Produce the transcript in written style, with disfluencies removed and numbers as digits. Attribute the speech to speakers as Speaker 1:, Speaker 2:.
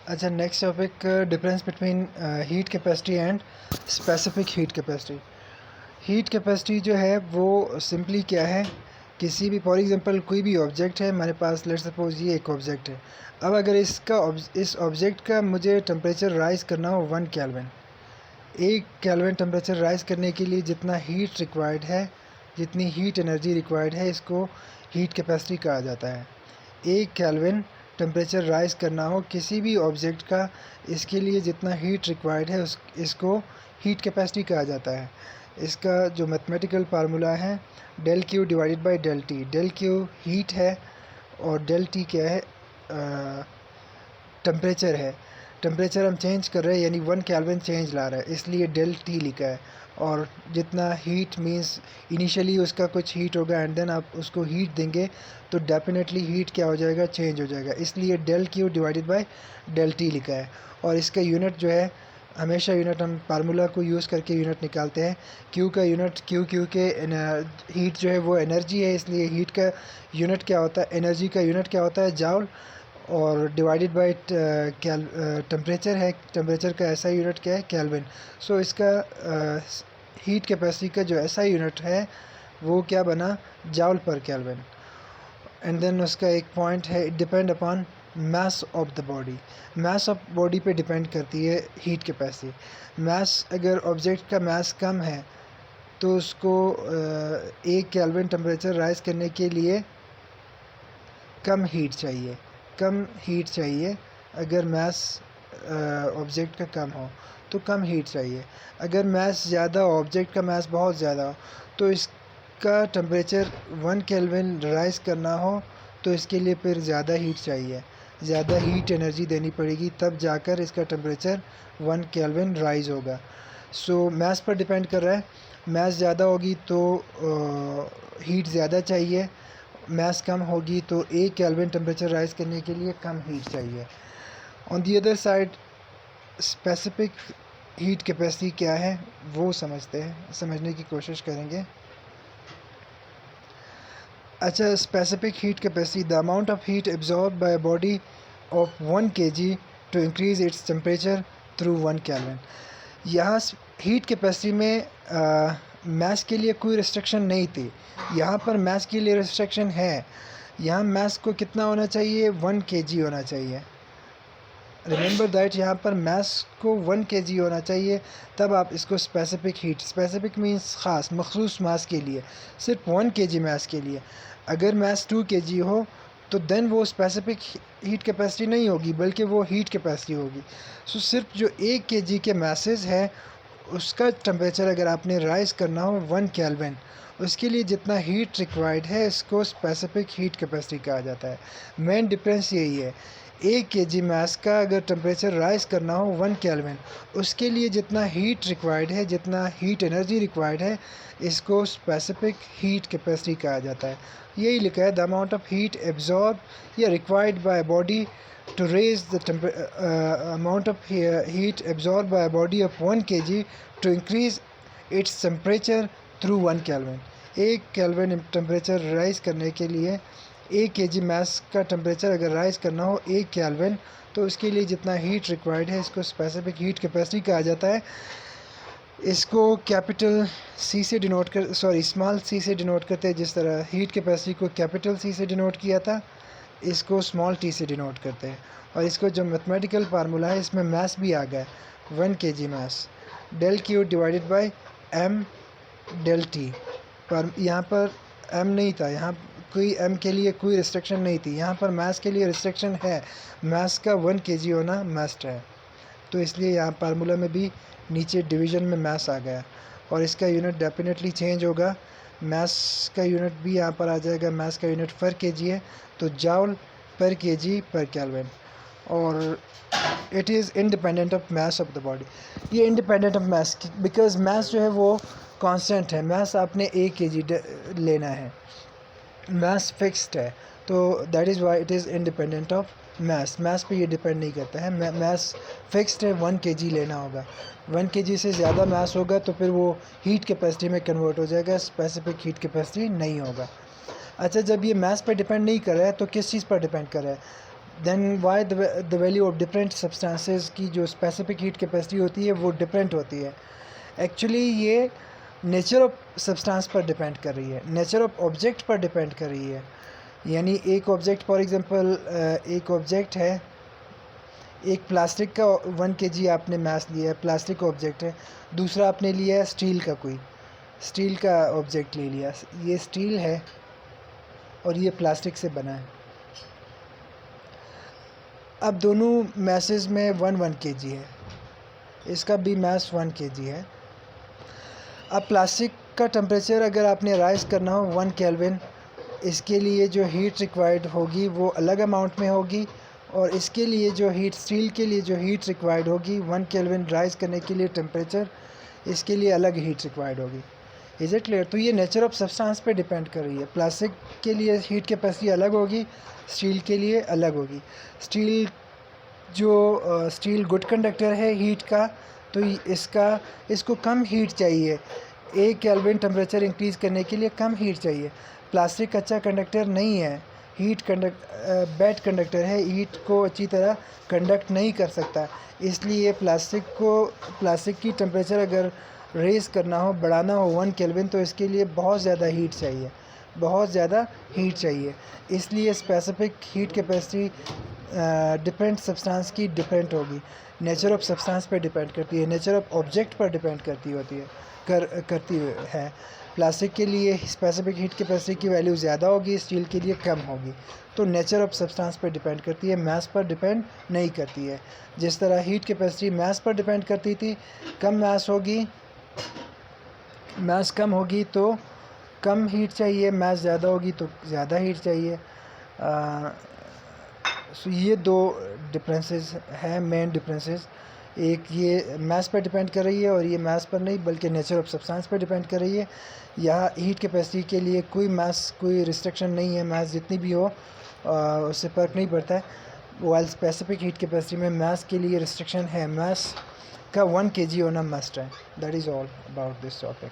Speaker 1: अच्छा, next topic, difference between heat capacity and specific heat capacity. Heat capacity जो है वो सिंपली क्या है, किसी भी फॉर एग्जांपल कोई भी ऑब्जेक्ट है हमारे पास, लेट्स सपोज ये एक ऑब्जेक्ट है। अब अगर इस ऑब्जेक्ट का मुझे टेम्परेचर राइज़ करना हो 1 केल्विन, 1 केल्विन टेम्परेचर राइज़ करने के लिए जितना हीट रिक्वायर्ड है, जितनी हीट एनर्जी रिक्वायर्ड है, इसको हीट कैपेसिटी कहा जाता है। 1 केल्विन टेम्परेचर राइज़ करना हो किसी भी ऑब्जेक्ट का, इसके लिए जितना हीट रिक्वायर्ड है इसको हीट कैपेसिटी कहा जाता है। इसका जो मैथमेटिकल फार्मूला है, del Q divided by del T. Del Q heat है और डेल टी क्या है, टेम्परेचर है। टेम्परेचर हम चेंज कर रहे हैं, यानी 1 केल्विन चेंज ला रहा है, इसलिए डेल टी लिखा है। और जितना हीट मीन्स इनिशियली उसका कुछ हीट होगा एंड देन आप उसको हीट देंगे तो डेफिनेटली हीट क्या हो जाएगा, चेंज हो जाएगा, इसलिए del Q divided by del T लिखा है। और इसका यूनिट जो है, हमेशा यूनिट हम फार्मूला को यूज़ करके यूनिट निकालते हैं। क्यू का यूनिट क्यू के हीट जो है वो एनर्जी है, इसलिए हीट का यूनिट क्या होता है, एनर्जी का यूनिट क्या होता है, जाउल। और डिवाइडेड बाय टेम्परेचर है, टेम्परेचर का ऐसा यूनिट क्या है, केल्विन। सो इसका हीट कैपेसिटी का जो ऐसा यूनिट है वो क्या बना, जाउल पर केल्विन। एंड देन उसका एक पॉइंट है, it depend upon mass of the body. Mass of body पे डिपेंड करती है हीट कैपेसिटी। मास, अगर ऑब्जेक्ट का मास कम है तो उसको 1 केल्विन टेम्परेचर राइज़ करने के लिए कम हीट चाहिए, कम हीट चाहिए। अगर मास ऑब्जेक्ट का कम हो तो कम हीट चाहिए। अगर मास ज़्यादा हो, ऑब्जेक्ट का मास बहुत ज़्यादा हो, तो इसका टेम्परेचर 1 केल्विन राइज़ करना हो तो इसके लिए फिर ज़्यादा हीट चाहिए, ज़्यादा हीट एनर्जी देनी पड़ेगी, तब जाकर इसका टेम्परेचर 1 केल्विन राइज़ होगा। सो मास पर डिपेंड कर रहा है, मास ज़्यादा होगी तो हीट ज़्यादा चाहिए, मास कम होगी तो 1 केल्विन टेम्परेचर राइज़ करने के लिए कम हीट चाहिए। On the other side, specific heat capacity क्या है वो समझने की कोशिश करेंगे। अच्छा, specific heat capacity, the amount of heat absorb by body of 1 kg to increase its temperature through 1 kelvin. यहाँ हीट कैपेसिटी में मास के लिए कोई रिस्ट्रिक्शन नहीं थी, यहाँ पर मास के लिए रिस्ट्रिक्शन है। यहाँ मास को कितना होना चाहिए, 1 kg होना चाहिए। रिमेंबर दैट यहाँ पर मास को 1 kg होना चाहिए, तब आप इसको स्पेसिफिक हीट, स्पेसिफिक मीन्स ख़ास मखसूस मास के लिए, सिर्फ 1 kg मास के लिए। अगर मास 2 kg हो तो देन वो स्पेसिफिक हीट कैपेसिटी नहीं होगी, बल्कि वो हीट कैपेसिटी होगी। सो सिर्फ जो 1 kg के मासेस है उसका टेम्परेचर अगर आपने राइज़ करना हो 1 केल्विन, उसके लिए जितना हीट रिक्वायर्ड है इसको स्पेसिफिक हीट कैपेसिटी कहा जाता है। मेन डिफरेंस यही है, 1 kg मास का अगर टेम्परेचर राइज़ करना हो 1 केल्विन, उसके लिए जितना हीट रिक्वायर्ड है, जितना हीट एनर्जी रिक्वायर्ड है, इसको स्पेसिफिक हीट कैपेसिटी कहा जाता है। यही लिखा है, the amount of heat absorb या required by body to raise the amount of heat absorbed by a body of 1 kg to increase its temperature through 1 kelvin. 1 kelvin temperature rise करने के लिए 1 kg मास का टेम्परेचर अगर rise करना हो 1 kelvin, तो उसके लिए जितना हीट रिक्वायर्ड है इसको स्पेसिफिक हीट कैपेसिटी कहा जाता है। इसको कैपिटल सी से डिनोट कर स्मॉल सी से डिनोट करते हैं, जिस तरह हीट कैपेसिटी को कैपिटल सी से डिनोट किया था, इसको स्मॉल टी से डिनोट करते हैं। और इसको जो मैथमेटिकल फार्मूला है इसमें मास भी आ गया, 1 kg mass, del Q divided by M del T. पर यहाँ पर एम नहीं था, यहाँ कोई एम के लिए कोई रिस्ट्रिक्शन नहीं थी, यहाँ पर मास के लिए रिस्ट्रिक्शन है, मास का 1 kg होना मस्ट है। तो इसलिए यहाँ फार्मूला में भी नीचे डिवीज़न में मास आ गया, और इसका यूनिट डेफिनेटली चेंज होगा। मास का यूनिट भी यहाँ पर आ जाएगा, मास का यूनिट पर केजी है तो जाउल पर केजी पर केल्विन, और it is independent of mass of the body. ये independent of mass, because mass जो है वो कांस्टेंट है, मास आपने 1 kg लेना है, मास फिक्स्ड है, तो that is why it is independent of mass. Mass पे ये डिपेंड नहीं करता है, मास फिक्स्ड है, 1 kg लेना होगा। 1 kg से ज़्यादा मास होगा तो फिर वो हीट कैपेसिटी में कन्वर्ट हो जाएगा, स्पेसिफिक हीट कैपेसिटी नहीं होगा। अच्छा, जब ये मास पे डिपेंड नहीं कर रहा है तो किस चीज़ पर डिपेंड कर रहा है, then why the value of different substances की जो स्पेसिफिक हीट कैपेसिटी होती है वो डिफरेंट होती है। एक्चुअली ये नेचर ऑफ सब्सटेंस पर डिपेंड कर रही है, नेचर ऑफ ऑब्जेक्ट पर डिपेंड कर रही है। यानी एक ऑब्जेक्ट, फॉर एग्जांपल एक ऑब्जेक्ट है, एक प्लास्टिक का 1 kg आपने मास लिया है, प्लास्टिक का ऑब्जेक्ट है। दूसरा आपने लिया है स्टील का, कोई स्टील का ऑब्जेक्ट ले लिया। ये स्टील है और ये प्लास्टिक से बना है। अब दोनों मैसेज में 1 kg है, इसका भी मास 1 kg है। अब प्लास्टिक का टेम्परेचर अगर आपने राइज़ करना हो 1 केल्विन, इसके लिए जो हीट रिक्वायर्ड होगी वो अलग अमाउंट में होगी, और इसके लिए जो हीट, स्टील के लिए जो हीट रिक्वायर्ड होगी 1 केल्विन राइज़ करने के लिए टेम्परेचर, इसके लिए अलग हीट रिक्वायर्ड होगी। Is it clear? तो ये नेचर ऑफ सब्सटेंस पे डिपेंड कर रही है। प्लास्टिक के लिए हीट कैपेसिटी अलग होगी, स्टील के लिए अलग होगी। स्टील गुड कंडक्टर है हीट का, तो इसको कम हीट चाहिए, 1 केल्विन टेम्परेचर इंक्रीज़ करने के लिए कम हीट चाहिए। प्लास्टिक अच्छा कंडक्टर नहीं है, बैड कंडक्टर है, हीट को अच्छी तरह कंडक्ट नहीं कर सकता। इसलिए प्लास्टिक की टेम्परेचर अगर रेज़ करना हो, बढ़ाना हो 1 केल्विन, तो इसके लिए बहुत ज़्यादा हीट चाहिए, बहुत ज़्यादा हीट चाहिए। इसलिए specific heat capacity different substance की डिफरेंट होगी, नेचर ऑफ सब्सटेंस पे डिपेंड करती है, नेचर ऑफ ऑब्जेक्ट पर डिपेंड करती है। प्लास्टिक के लिए स्पेसिफिक हीट कैपेसिटी की वैल्यू ज़्यादा होगी, स्टील के लिए कम होगी। तो नेचर ऑफ सब्सटेंस पर डिपेंड करती है, मास पर डिपेंड नहीं करती है। जिस तरह हीट कैपेसिटी मास पर डिपेंड करती थी, कम मास कम होगी तो कम हीट चाहिए, मास ज़्यादा होगी तो ज़्यादा हीट चाहिए। सो ये दो डिफरेंसेस हैं, मेन डिफरेंसेस। एक ये मास पर डिपेंड कर रही है, और ये मास पर नहीं बल्कि नेचर ऑफ सब्सटेंस पर डिपेंड कर रही है। यहाँ हीट कैपेसिटी के लिए कोई रिस्ट्रिक्शन नहीं है, मास जितनी भी हो उससे फ़र्क नहीं पड़ता है। वाइल स्पेसिफिक हीट कैपेसिटी में मास के लिए रिस्ट्रिक्शन है, मास का 1 kg होना मस्ट है। That is all about this topic.